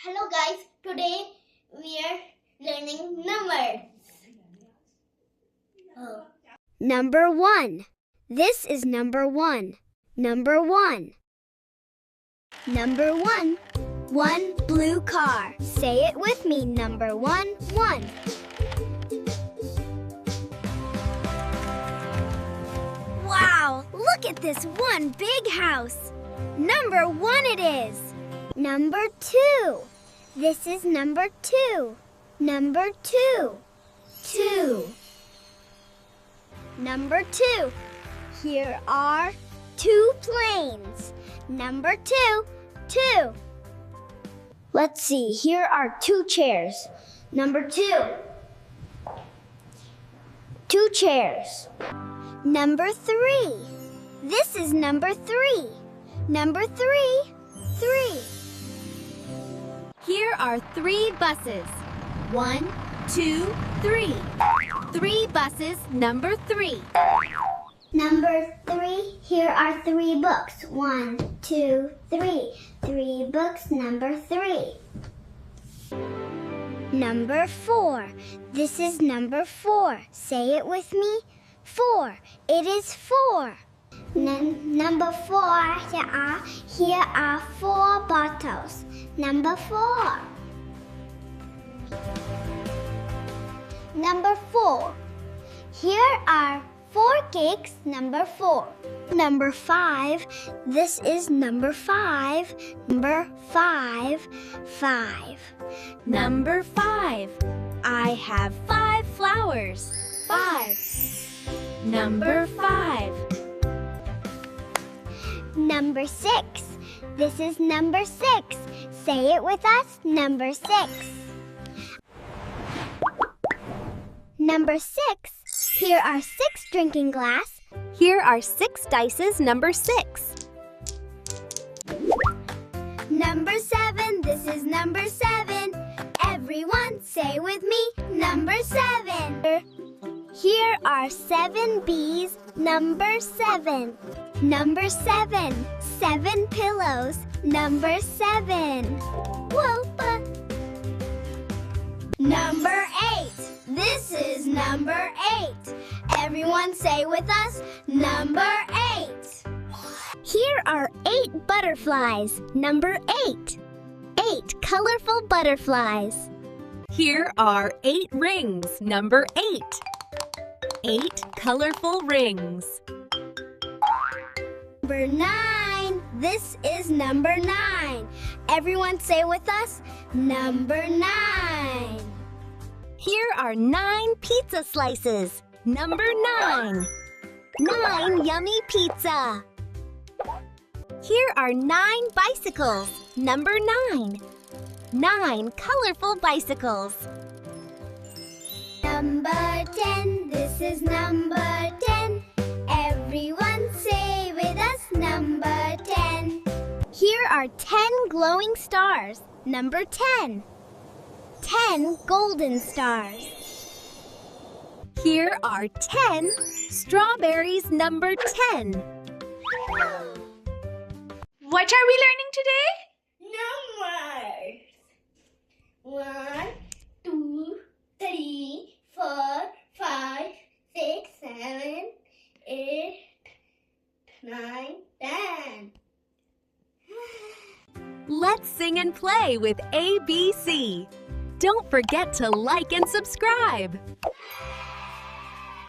Hello guys, today we are learning numbers. Number 1. This is number 1. Number 1. Number 1. One blue car. Say it with me. Number 1, 1. Wow, look at this one big house. Number 1 it is. Number 2. This is number 2. Number 2. 2. Number 2. Here are 2 planes. Number 2. 2. Let's see. Here are 2 chairs. Number 2. 2 chairs. Number 3. This is number 3. Number 3. 3. Here are 3 buses. 1, 2, 3. 3 buses, number 3. Number 3. Here are 3 books. 1, 2, 3. 3 books, number 3. Number 4. This is number 4. Say it with me. 4. It is 4. Number 4. Here are 4 bottles. Number 4. Number 4. Here are 4 cakes. Number 4. Number 5. This is number 5. Number 5. 5. Number 5. I have 5 flowers. 5. Number 5. Number 6. This is number 6. Say it with us. Number 6. Number 6. Here are 6 drinking glass. Here are 6 dices, number 6. Number 7. This is number 7. Everyone say with me. Number 7. Here are 7 bees. Number 7. Number 7. 7 pillows. Number 7. Whoop. Number 8. This is number 8. Everyone say with us. Number 8. Here are 8 butterflies. Number 8. 8 colorful butterflies. Here are 8 rings, number 8. 8 colorful rings. Number 9. This is number 9. Everyone say with us. Number 9. Here are 9 pizza slices, number 9. 9 yummy pizza. Here are 9 bicycles, number 9. 9 colorful bicycles. Number 10. This is number 10. Everyone say with us. Number 10. Here are 10 glowing stars. Number 10. 10 golden stars. Here are 10 strawberries, number 10. What are we learning today? Numbers. 1, 2, 3, 4, 5, 6, 7, 8, 9, 10. Let's sing and play with ABC. Don't forget to like and subscribe.